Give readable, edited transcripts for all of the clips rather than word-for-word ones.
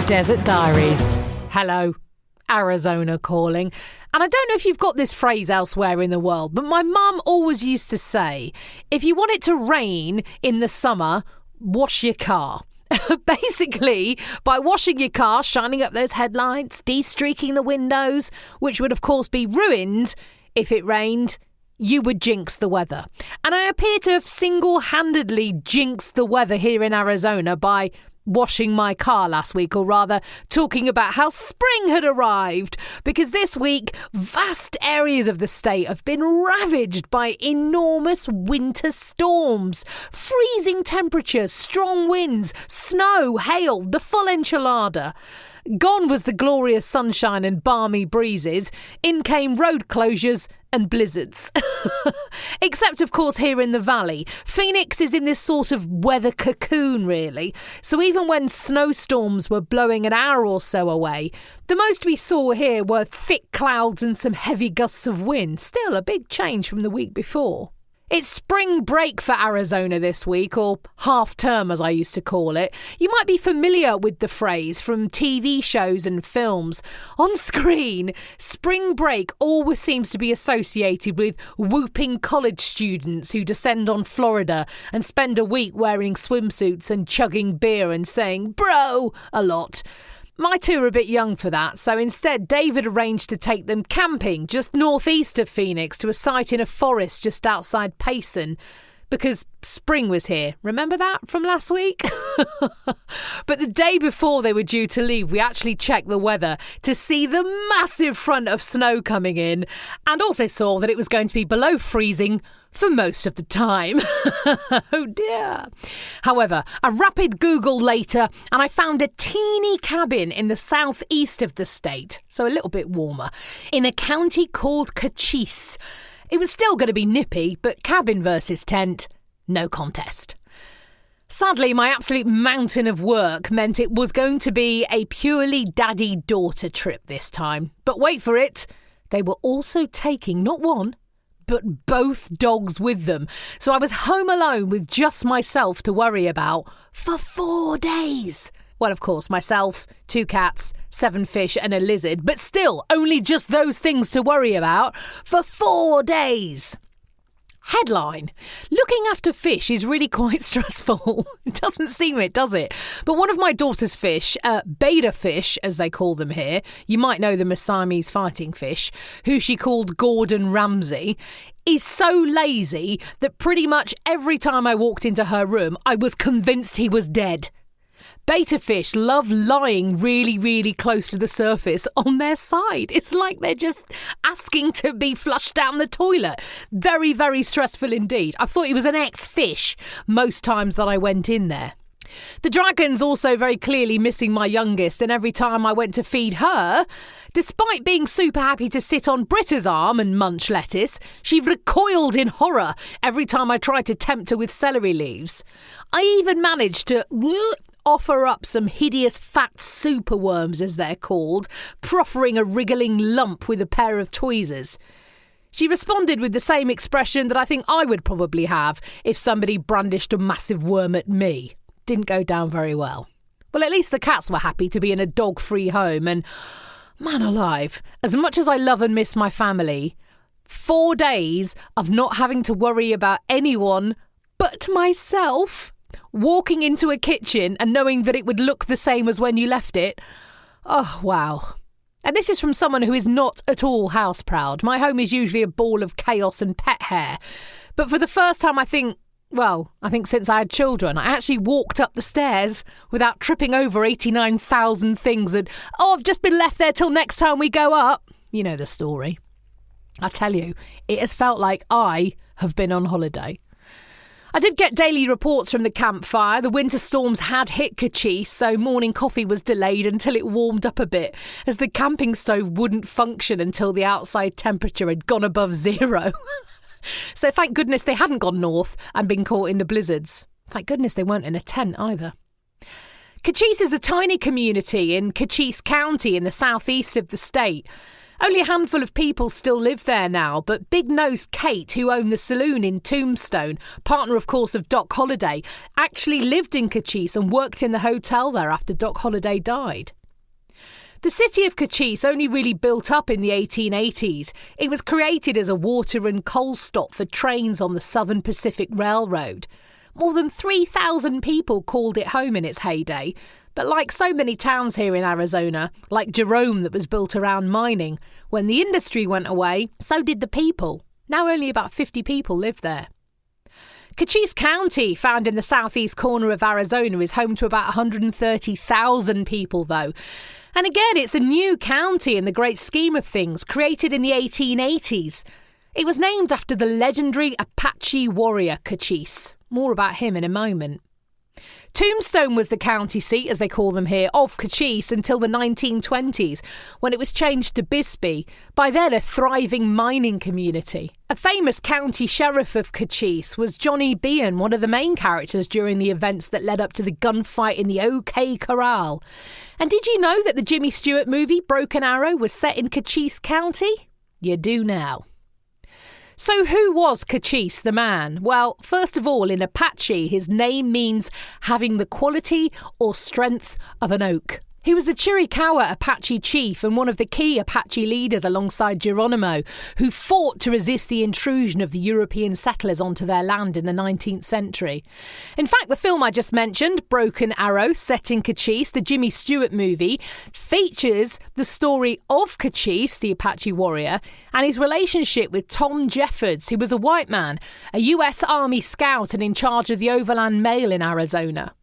Desert Diaries. Hello, Arizona calling. And I don't know if you've got this phrase elsewhere in the world, but my mum always used to say, if you want it to rain in the summer, wash your car. Basically, by washing your car, shining up those headlights, de-streaking the windows, which would of course be ruined if it rained, you would jinx the weather. And I appear to have single-handedly jinxed the weather here in Arizona by washing my car last week, or rather talking about how spring had arrived, because this week vast areas of the state have been ravaged by enormous winter storms, freezing temperatures, strong winds, snow, hail, the full enchilada. Gone was the glorious sunshine and balmy breezes. In came road closures and blizzards. Except, of course, here in the valley. Phoenix is in this sort of weather cocoon, really. So even when snowstorms were blowing an hour or so away, the most we saw here were thick clouds and some heavy gusts of wind. Still a big change from the week before. It's spring break for Arizona this week, or half-term as I used to call it. You might be familiar with the phrase from TV shows and films. On screen, spring break always seems to be associated with whooping college students who descend on Florida and spend a week wearing swimsuits and chugging beer and saying, "Bro," a lot. My two are a bit young for that, so instead David arranged to take them camping just northeast of Phoenix to a site in a forest just outside Payson, because spring was here. Remember that from last week? But the day before they were due to leave, we actually checked the weather to see the massive front of snow coming in, and also saw that it was going to be below freezing for most of the time. Oh dear. However, a rapid Google later, and I found a teeny cabin in the southeast of the state, so a little bit warmer, in a county called Cochise. It was still going to be nippy, but cabin versus tent, no contest. Sadly, my absolute mountain of work meant it was going to be a purely daddy-daughter trip this time. But wait for it, they were also taking not one, but both dogs with them. So I was home alone with just myself to worry about for 4 days. Well, of course, myself, 2 cats, 7 fish and a lizard, but still only just those things to worry about for 4 days. Headline: looking after fish is really quite stressful. It doesn't seem it, does it? But one of my daughter's fish, beta fish, as they call them here, you might know them as Siamese fighting fish, who she called Gordon Ramsay, is so lazy that pretty much every time I walked into her room, I was convinced he was dead. Beta fish love lying really, really close to the surface on their side. It's like they're just asking to be flushed down the toilet. Very, very stressful indeed. I thought he was an ex-fish most times that I went in there. The dragon's also very clearly missing my youngest, and every time I went to feed her, despite being super happy to sit on Britta's arm and munch lettuce, she recoiled in horror every time I tried to tempt her with celery leaves. I even managed to offer up some hideous fat superworms, as they're called, proffering a wriggling lump with a pair of tweezers. She responded with the same expression that I think I would probably have if somebody brandished a massive worm at me. Didn't go down very well. Well, at least the cats were happy to be in a dog-free home, and man alive, as much as I love and miss my family, 4 days of not having to worry about anyone but myself, walking into a kitchen and knowing that it would look the same as when you left it. Oh, wow. And this is from someone who is not at all house proud. My home is usually a ball of chaos and pet hair. But for the first time, I think since I had children, I actually walked up the stairs without tripping over 89,000 things and, I've just been left there till next time we go up. You know the story. I tell you, it has felt like I have been on holiday. I did get daily reports from the campfire. The winter storms had hit Cochise, so morning coffee was delayed until it warmed up a bit, as the camping stove wouldn't function until the outside temperature had gone above 0. So thank goodness they hadn't gone north and been caught in the blizzards. Thank goodness they weren't in a tent either. Cochise is a tiny community in Cochise County in the southeast of the state. Only a handful of people still live there now, but Big Nose Kate, who owned the saloon in Tombstone, partner of course of Doc Holliday, actually lived in Cochise and worked in the hotel there after Doc Holliday died. The city of Cochise only really built up in the 1880s. It was created as a water and coal stop for trains on the Southern Pacific Railroad. More than 3,000 people called it home in its heyday, but like so many towns here in Arizona, like Jerome that was built around mining, when the industry went away, so did the people. Now only about 50 people live there. Cochise County, found in the southeast corner of Arizona, is home to about 130,000 people, though. And again, it's a new county in the great scheme of things, created in the 1880s. It was named after the legendary Apache warrior Cochise. More about him in a moment. Tombstone was the county seat, as they call them here, of Cochise until the 1920s, when it was changed to Bisbee, by then a thriving mining community. A famous county sheriff of Cochise was Johnny Behan, one of the main characters during the events that led up to the gunfight in the OK Corral. And did you know that the Jimmy Stewart movie Broken Arrow was set in Cochise County? You do now. So who was Cochise the man? Well, first of all, in Apache, his name means having the quality or strength of an oak. He was the Chiricahua Apache chief and one of the key Apache leaders alongside Geronimo, who fought to resist the intrusion of the European settlers onto their land in the 19th century. In fact, the film I just mentioned, Broken Arrow, set in Cochise, the Jimmy Stewart movie, features the story of Cochise, the Apache warrior, and his relationship with Tom Jeffords, who was a white man, a US Army scout and in charge of the Overland Mail in Arizona.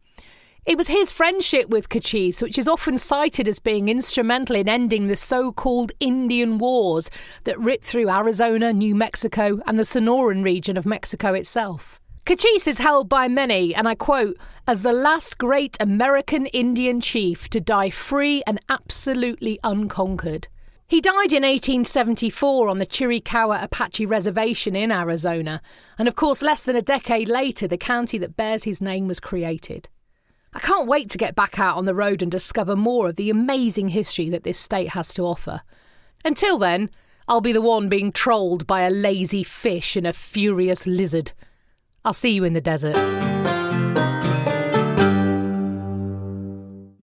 It was his friendship with Cochise, which is often cited as being instrumental in ending the so-called Indian Wars that ripped through Arizona, New Mexico, and the Sonoran region of Mexico itself. Cochise is held by many, and I quote, as the last great American Indian chief to die free and absolutely unconquered. He died in 1874 on the Chiricahua Apache Reservation in Arizona, and of course less than a decade later the county that bears his name was created. I can't wait to get back out on the road and discover more of the amazing history that this state has to offer. Until then, I'll be the one being trolled by a lazy fish and a furious lizard. I'll see you in the desert.